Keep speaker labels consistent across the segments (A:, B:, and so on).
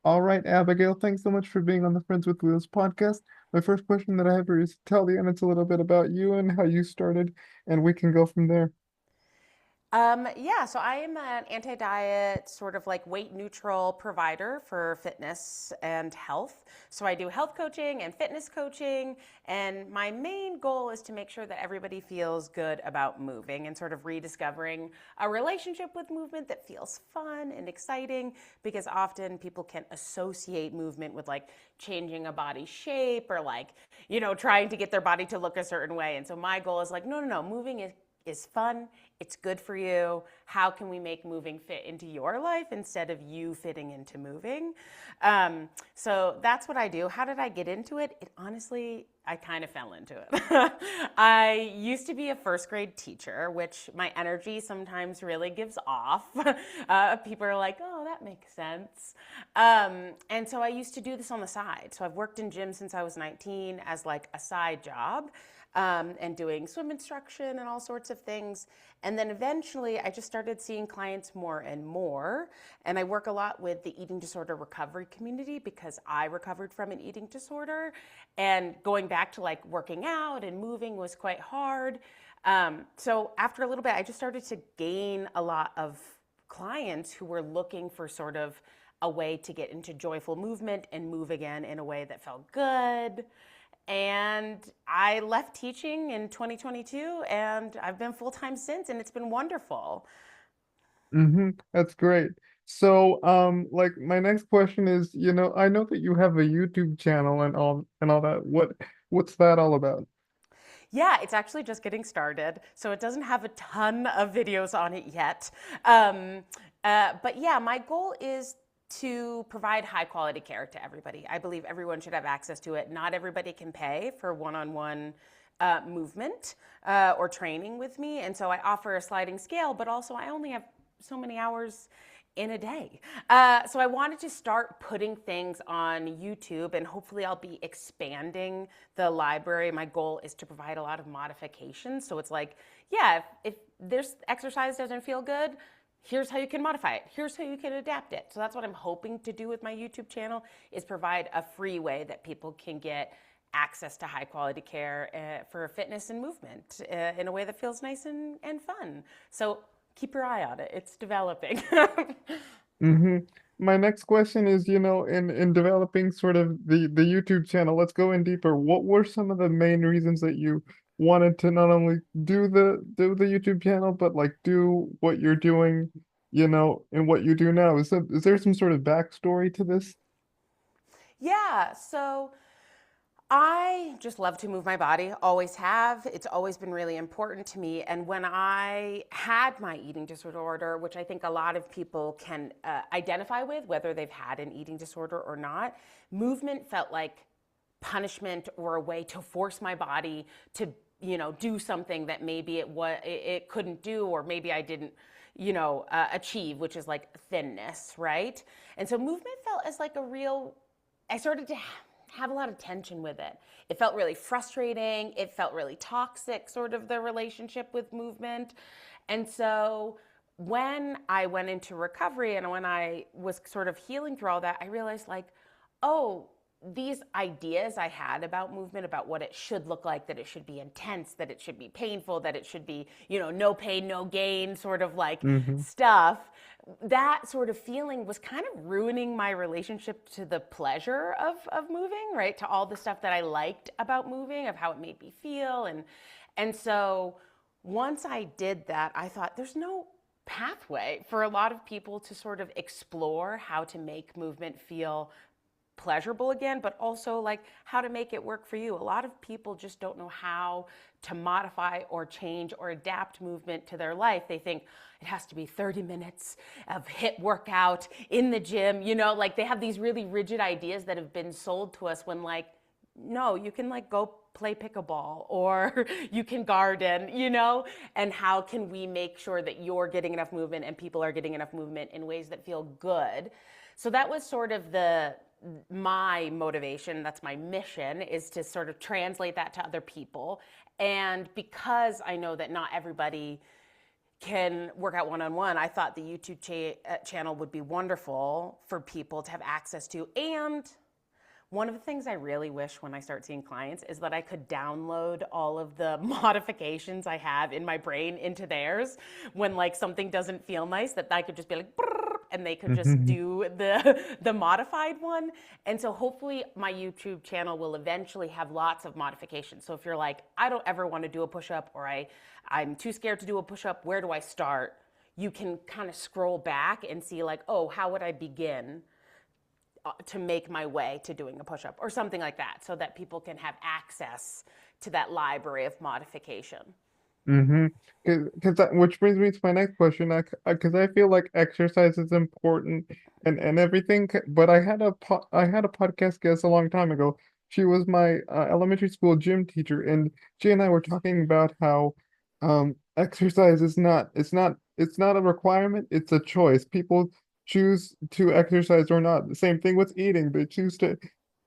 A: All right, Abigail, thanks so much for being on the Friends with Wheels podcast. My first question that I have for you is tell the audience a little bit about you and how you started, and we can go from there.
B: Yeah, so I am an anti-diet, sort of like weight neutral provider for fitness and health. So I do health coaching and fitness coaching, and my main goal is to make sure that everybody feels good about moving and sort of rediscovering a relationship with movement that feels fun and exciting because often people can associate movement with like changing a body shape or like, trying to get their body to look a certain way. And so my goal is like, no, no, no, moving is fun. It's good for you. How can we make moving fit into your life instead of you fitting into moving? So that's what I do. How did I get into it? It honestly, I kind of fell into it. I used to be a first grade teacher, which my energy sometimes really gives off. People are like, oh, that makes sense. And so I used to do this on the side. So I've worked in gym since I was 19 as like a side job and doing swim instruction and all sorts of things. And then eventually I just started seeing clients more and more. And I work a lot with the eating disorder recovery community because I recovered from an eating disorder. And going back to like working out and moving was quite hard. So after a little bit, I just started to gain a lot of clients who were looking for sort of a way to get into joyful movement and move again in a way that felt good. And I left teaching in 2022 and I've been full time since, and it's been wonderful.
A: That's great. So, like my next question is, I know that you have a YouTube channel and all that. What's that all about?
B: Yeah, it's actually just getting started, so it doesn't have a ton of videos on it yet. Um, but yeah, my goal is to provide high quality care to everybody. I believe everyone should have access to it. Not everybody can pay for one on one movement or training with me. And so I offer a sliding scale, but also I only have so many hours in a day. So I wanted to start putting things on YouTube, and hopefully I'll be expanding the library. My goal is to provide a lot of modifications. So it's like, yeah, if this exercise doesn't feel good, here's how you can modify it. Here's how you can adapt it. So that's what I'm hoping to do with my YouTube channel is provide a free way that people can get access to high quality care for fitness and movement in a way that feels nice and fun. So keep your eye on it. It's developing.
A: hmm My next question is, in developing sort of the YouTube channel, let's go in deeper. What were some of the main reasons that you wanted to not only do the YouTube channel, but like do what you're doing, and what you do now? Is there some sort of backstory to this?
B: Yeah, so I just love to move my body, always have. It's always been really important to me. And when I had my eating disorder, which I think a lot of people can identify with, whether they've had an eating disorder or not, movement felt like punishment or a way to force my body to, do something that maybe it couldn't do, or maybe I didn't, achieve, which is like thinness, right? And so movement felt as like a real I started to have a lot of tension with it. It felt really frustrating. It felt really toxic, sort of the relationship with movement. And so when I went into recovery and when I was sort of healing through all that, I realized like, oh, these ideas I had about movement, about what it should look like, that it should be intense, that it should be painful, that it should be, no pain, no gain, sort of like
A: hmm
B: stuff, that sort of feeling was kind of ruining my relationship to the pleasure of moving, right? To all the stuff that I liked about moving, of how it made me feel. And so once I did that, I thought there's no pathway for a lot of people to sort of explore how to make movement feel pleasurable again, but also like how to make it work for you. A lot of people just don't know how to modify or change or adapt movement to their life. They think it has to be 30 minutes of HIIT workout in the gym, like they have these really rigid ideas that have been sold to us when like, no, you can like go play pickleball or you can garden, and how can we make sure that you're getting enough movement and people are getting enough movement in ways that feel good. So that was sort of the my motivation, that's my mission, is to sort of translate that to other people. And because I know that not everybody can work out one on one, I thought the YouTube channel would be wonderful for people to have access to. And one of the things I really wish when I start seeing clients is that I could download all of the modifications I have in my brain into theirs when like something doesn't feel nice, that I could just be like, and they could just
A: Hmm.
B: do the modified one. And so hopefully my YouTube channel will eventually have lots of modifications. So if you're like, I don't ever want to do a push-up, or I'm too scared to do a push-up, where do I start? You can kind of scroll back and see like, oh, how would I begin to make my way to doing a push-up or something like that, so that people can have access to that library of modification.
A: Mm-hmm. Because that, which brings me to my next question. Because I feel like exercise is important and everything. But I had a podcast guest a long time ago. She was my elementary school gym teacher, and she and I were talking about how exercise is not it's not a requirement. It's a choice. People choose to exercise or not. The same thing with eating. They choose to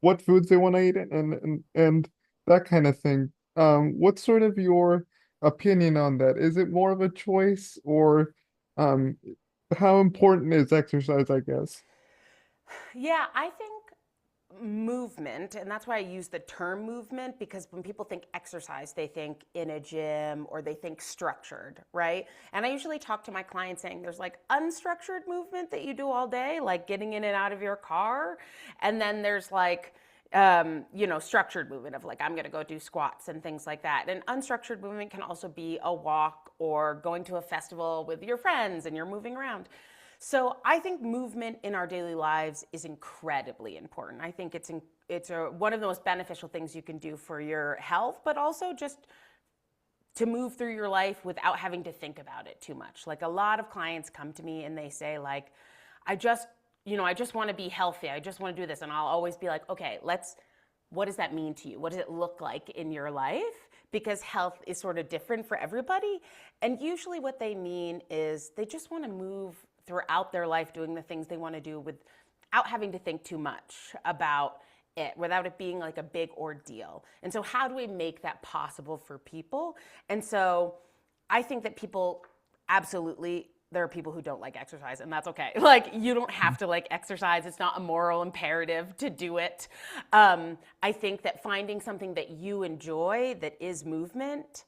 A: what foods they want to eat and that kind of thing. What's sort of your opinion on that? Is it more of a choice or um how important is exercise, I guess?
B: Yeah, I think movement, and that's why I use the term movement, because when people think exercise, they think in a gym or they think structured, right? And I usually talk to my clients saying there's like unstructured movement that you do all day, like getting in and out of your car. And then there's like, structured movement of like, I'm going to go do squats and things like that. And unstructured movement can also be a walk or going to a festival with your friends and you're moving around. So I think movement in our daily lives is incredibly important. I think one of the most beneficial things you can do for your health, but also just to move through your life without having to think about it too much. Like a lot of clients come to me and they say like, I just, I just want to be healthy. I just want to do this. And I'll always be like, okay, what does that mean to you? What does it look like in your life? Because health is sort of different for everybody. And usually what they mean is they just want to move throughout their life doing the things they want to do without having to think too much about it, without it being like a big ordeal. And so how do we make that possible for people? And so I think that people absolutely, there are people who don't like exercise, and that's okay. Like, you don't have to like exercise. It's not a moral imperative to do it. I think that finding something that you enjoy that is movement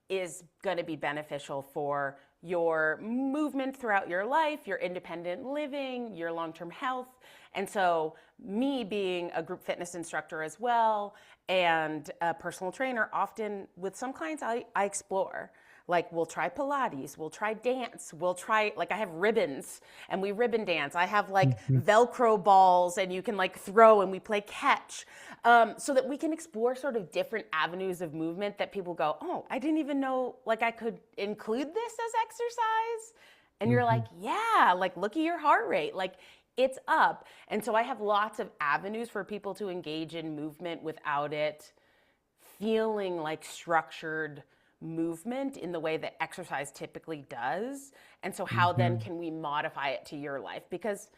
B: is going to be beneficial for your movement throughout your life, your independent living, your long term health. And so, me being a group fitness instructor as well and a personal trainer, often with some clients, I explore. Like, we'll try Pilates, we'll try dance, like, I have ribbons and we ribbon dance. I have like
A: Mhm.
B: Velcro balls and you can like throw and we play catch, so that we can explore sort of different avenues of movement that people go, oh, I didn't even know like I could include this as exercise. And you're like,
A: Mhm.
B: yeah, like look at your heart rate. Like it's up. And so I have lots of avenues for people to engage in movement without it feeling like structured movement in the way that exercise typically does. And so, how then
A: Mhm.
B: can we modify it to your life? Because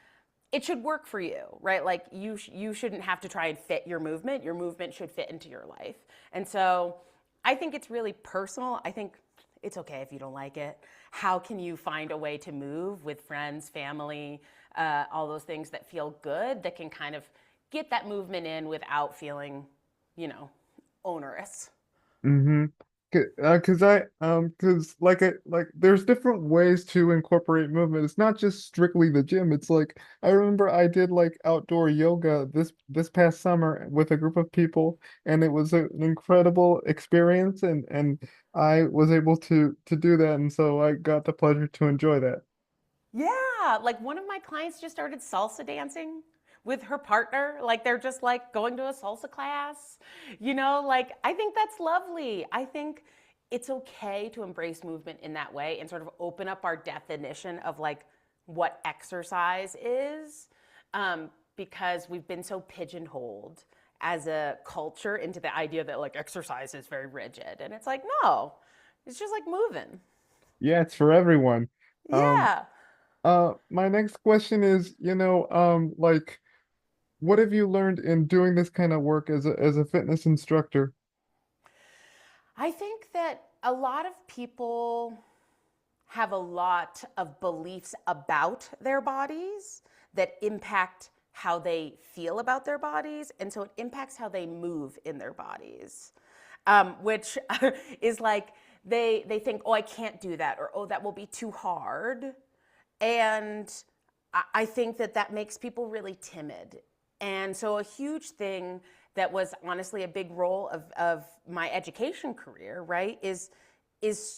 B: it should work for you, right? Like you shouldn't have to try and fit your movement. Your movement should fit into your life. And so, I think it's really personal. I think it's okay if you don't like it. How can you find a way to move with friends, family, all those things that feel good, that can kind of get that movement in without feeling, you know, onerous?
A: Mhm. Cause like there's different ways to incorporate movement. It's not just strictly the gym. It's like I remember I did like outdoor yoga this past summer with a group of people, and it was an incredible experience, and I was able to do that, and so I got the pleasure to enjoy that.
B: Yeah, like one of my clients just started salsa dancing with her partner. Like they're just like going to a salsa class. Like I think that's lovely. I think it's okay to embrace movement in that way and sort of open up our definition of like what exercise is, because we've been so pigeonholed as a culture into the idea that like exercise is very rigid. And it's like, no, it's just like moving.
A: Yeah, it's for everyone. Um,
B: Yeah.
A: my next question is, like, what have you learned in doing this kind of work as a fitness instructor?
B: I think that a lot of people have a lot of beliefs about their bodies that impact how they feel about their bodies. And so it impacts how they move in their bodies, which is like they think, oh, I can't do that, or oh, that will be too hard. And I think that that makes people really timid. And so a huge thing that was honestly a big role of my education career, right, is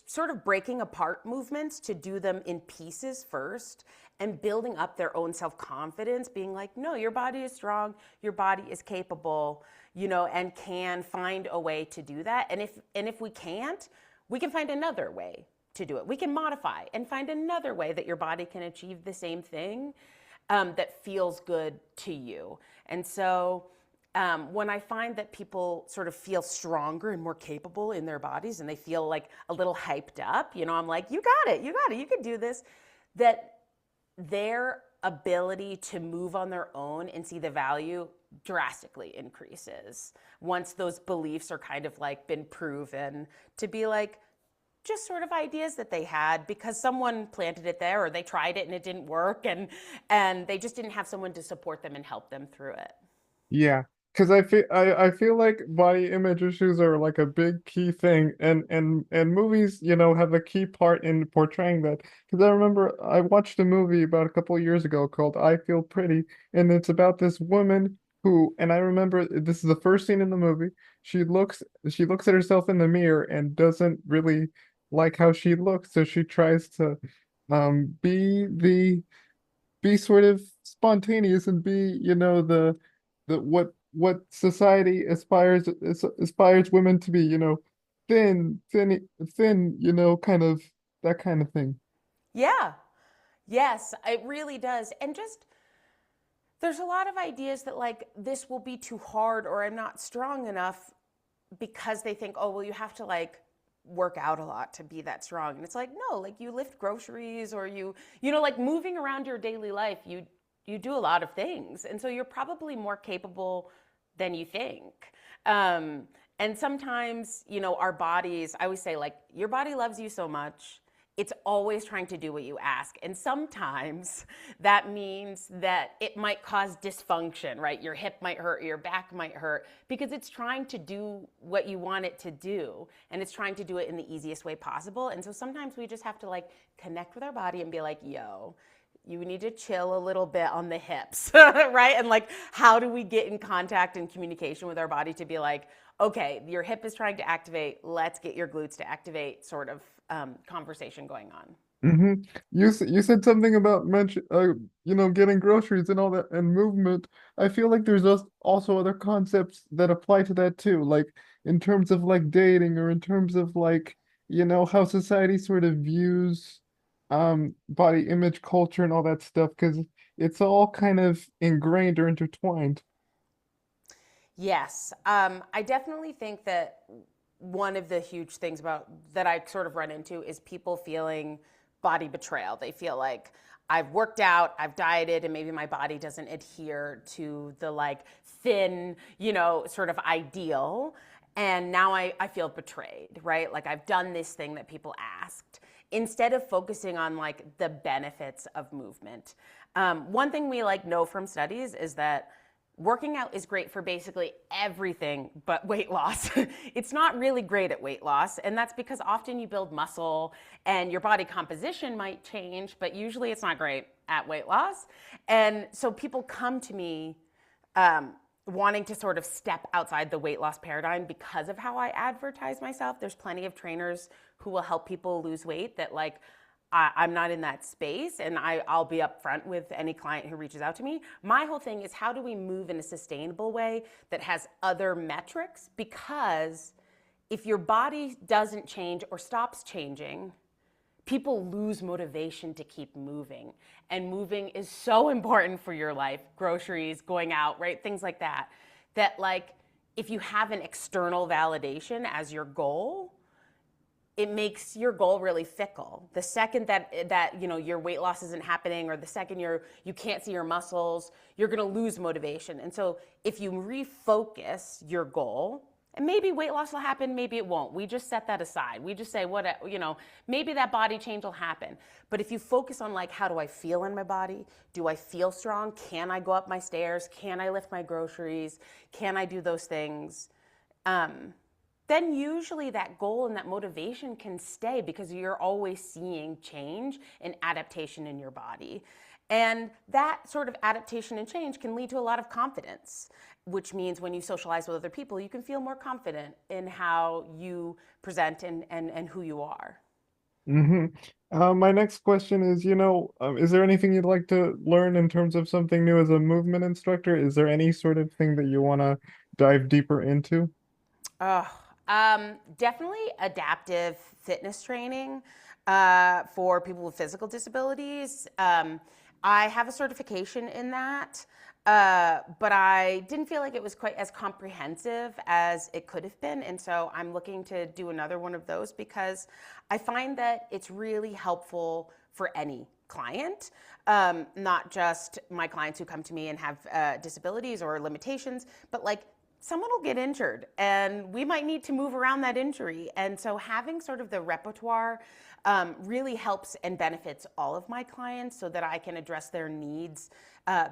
B: sort of breaking apart movements to do them in pieces first and building up their own self-confidence, being like, no, your body is strong, your body is capable, and can find a way to do that. And if we can't, we can find another way to do it. We can modify and find another way that your body can achieve the same thing, that feels good to you. And so when I find that people sort of feel stronger and more capable in their bodies and they feel like a little hyped up, I'm like, you got it, you can do this, that their ability to move on their own and see the value drastically increases once those beliefs are kind of like been proven to be like just sort of ideas that they had because someone planted it there or they tried it and it didn't work, and they just didn't have someone to support them and help them through it.
A: Yeah, because I feel like body image issues are like a big key thing, and movies, have a key part in portraying that. Because I remember I watched a movie about a couple of years ago called I Feel Pretty, and it's about this woman who, and I remember this is the first scene in the movie. She looks at herself in the mirror and doesn't really like how she looks, so she tries to be sort of spontaneous and be, the what society aspires women to be, thin, kind of that kind of thing.
B: Yeah. Yes, it really does. And just there's a lot of ideas that like this will be too hard or I'm not strong enough because they think, oh, well, you have to like work out a lot to be that strong. And it's like, no, like you lift groceries or like moving around your daily life, you do a lot of things. And so you're probably more capable than you think. Um, and sometimes, our bodies, I always say, like, your body loves you so much. It's always trying to do what you ask. And sometimes that means that it might cause dysfunction, right? Your hip might hurt, your back might hurt, because it's trying to do what you want it to do. And it's trying to do it in the easiest way possible. And so sometimes we just have to like connect with our body and be like, yo, you need to chill a little bit on the hips, right? And like, how do we get in contact and communication with our body to be like, okay, your hip is trying to activate, let's get your glutes to activate, sort of conversation going on.
A: hmm you said something about getting groceries and all that and movement. I feel like there's also other concepts that apply to that too, like in terms of like dating or in terms of like, how society sort of views body image culture and all that stuff, because it's all kind of ingrained or intertwined.
B: Yes, I definitely think that one of the huge things about that I sort of run into is people feeling body betrayal. They feel like I've worked out, I've dieted, and maybe my body doesn't adhere to the like thin, sort of ideal. And now I feel betrayed, right? Like I've done this thing that people asked instead of focusing on like the benefits of movement. One thing we like know from studies is that working out is great for basically everything but weight loss. It's not really great at weight loss, and that's because often you build muscle and your body composition might change, but usually it's not great at weight loss. And so people come to me wanting to sort of step outside the weight loss paradigm because of how I advertise myself. There's plenty of trainers who will help people lose weight that like I'm not in that space, and I'll be upfront with any client who reaches out to me. My whole thing is how do we move in a sustainable way that has other metrics? Because if your body doesn't change or stops changing, people lose motivation to keep moving. And moving is so important for your life, groceries, going out, right? Things like that. That like if you have an external validation as your goal, it makes your goal really fickle. The second that your weight loss isn't happening, or the second you can't see your muscles, you're going to lose motivation. And so if you refocus your goal And maybe weight loss will happen, maybe it won't. We just set that aside. We just say, maybe that body change will happen. But if you focus on like, how do I feel in my body? Do I feel strong? Can I go up my stairs? Can I lift my groceries? Can I do those things? Um, then usually that goal and that motivation can stay because you're always seeing change and adaptation in your body. And that sort of adaptation and change can lead to a lot of confidence, which means when you socialize with other people, you can feel more confident in how you present and who you are.
A: Hmm. My next question is, is there anything you'd like to learn in terms of something new as a movement instructor? Is there any sort of thing that you want to dive deeper into?
B: Oh, definitely adaptive fitness training for people with physical disabilities. I have a certification in that, but I didn't feel like it was quite as comprehensive as it could have been. And so I'm looking to do another one of those because I find that it's really helpful for any client, not just my clients who come to me and have disabilities or limitations, but like someone will get injured and we might need to move around that injury. And so having sort of the repertoire really helps and benefits all of my clients so that I can address their needs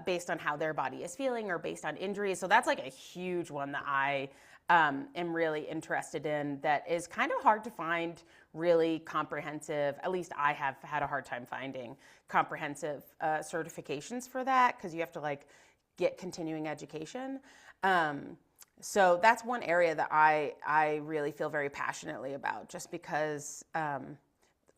B: based on how their body is feeling or based on injuries. So that's like a huge one that I am really interested in that is kind of hard to find really comprehensive, at least I have had a hard time finding comprehensive certifications for that because you have to like get continuing education. So that's one area that I really feel very passionately about just because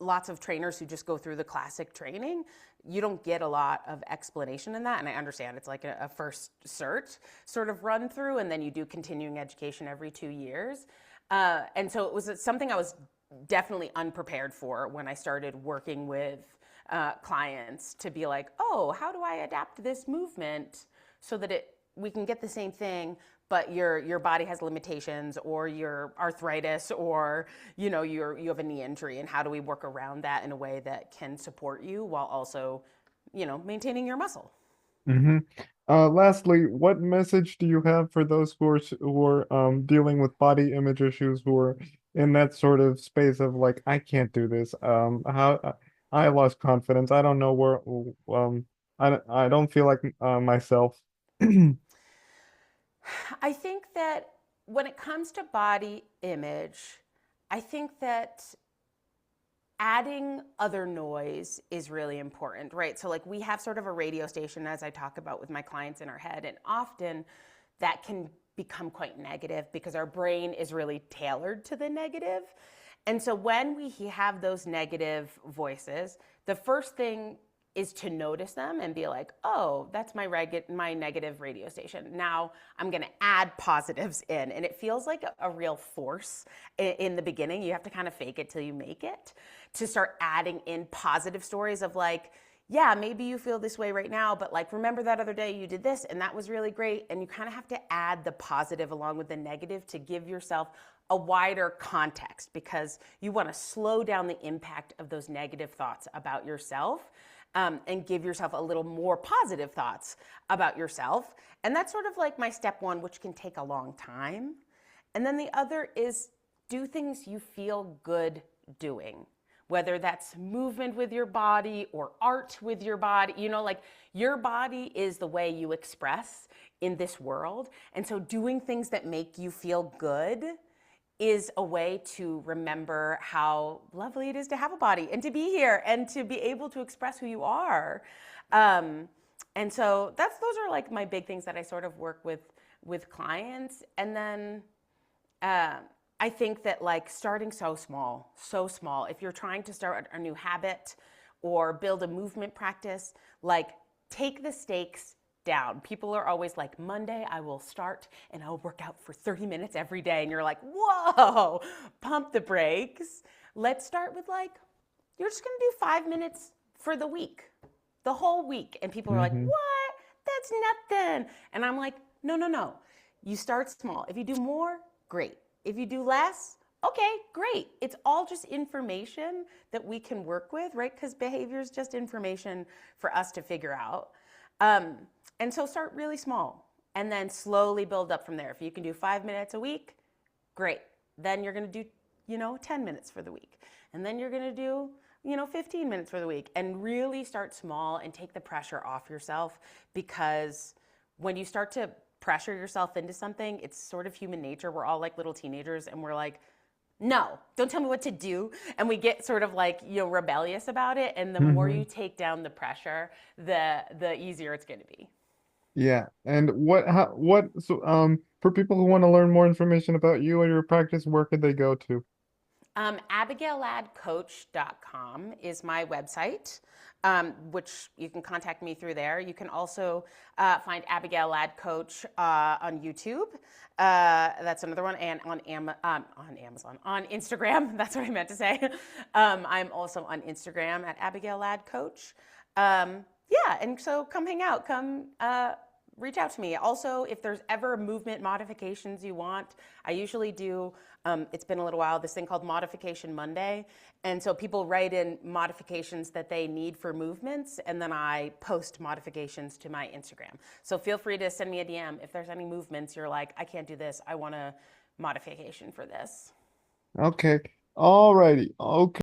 B: lots of trainers who just go through the classic training, you don't get a lot of explanation in that. And I understand it's like a first cert sort of run through, and then you do continuing education every 2 years. And so it was something I was definitely unprepared for when I started working with clients to be like, oh, how do I adapt this movement so that we can get the same thing, but your body has limitations or your arthritis or you have a knee injury, and how do we work around that in a way that can support you while also maintaining your muscle.
A: Hmm. Lastly, what message do you have for those who are dealing with body image issues, who are in that sort of space of like, I can't do this. How I lost confidence. I don't know where. I don't feel like myself.
B: I think that when it comes to body image, I think that adding other noise is really important, right? So, like, we have sort of a radio station, as I talk about with my clients in our head, and often that can become quite negative because our brain is really tailored to the negative. And so, when we have those negative voices, the first thing is to notice them and be like, oh, that's my negative radio station. Now I'm going to add positives in. And it feels like a real force in the beginning. You have to kind of fake it till you make it to start adding in positive stories of like, yeah, maybe you feel this way right now, but like, remember that other day you did this and that was really great. And you kind of have to add the positive along with the negative to give yourself a wider context because you want to slow down the impact of those negative thoughts about yourself, and give yourself a little more positive thoughts about yourself. And that's sort of like my step one, which can take a long time. And then the other is do things you feel good doing, whether that's movement with your body or art with your body. Like your body is the way you express in this world. And so doing things that make you feel good is a way to remember how lovely it is to have a body and to be here and to be able to express who you are. Um, and so those are like my big things that I sort of work with clients. And then uh, I think that like starting so small, so small. If you're trying to start a new habit or build a movement practice, like take the stakes down. People are always like, Monday I will start and I'll work out for 30 minutes every day. And you're like, whoa, pump the brakes. Let's start with like, you're just gonna do 5 minutes for the week, the whole week. And people are like,
A: Hmm.
B: what? That's nothing. And I'm like, no, no, no. You start small. If you do more, great. If you do less, okay, great. It's all just information that we can work with, right? Because behavior is just information for us to figure out. Um, and so start really small and then slowly build up from there. If you can do 5 minutes a week, Great. Then you're going to do, 10 minutes for the week. And then you're going to do, 15 minutes for the week, and really start small and take the pressure off yourself, because when you start to pressure yourself into something, it's sort of human nature. We're all like little teenagers and we're like, no, don't tell me what to do. And we get sort of like, rebellious about it. And the more
A: Hmm.
B: you take down the pressure, the easier it's going to be.
A: Yeah. And so for people who want to learn more information about you and your practice, where could they go to?
B: AbigailLaddCoach.com is my website, which you can contact me through there. You can also find Abigail Ladd Coach on YouTube. That's another one, and on Amazon, on Instagram. That's what I meant to say. I'm also on Instagram at Abigail Ladd Coach. Yeah, and so come hang out. Come reach out to me. Also, if there's ever movement modifications you want, I usually do, it's been a little while, this thing called Modification Monday. And so people write in modifications that they need for movements, and then I post modifications to my Instagram. So feel free to send me a DM if there's any movements you're like, I can't do this, I want a modification for this.
A: Okay. All righty. Okay.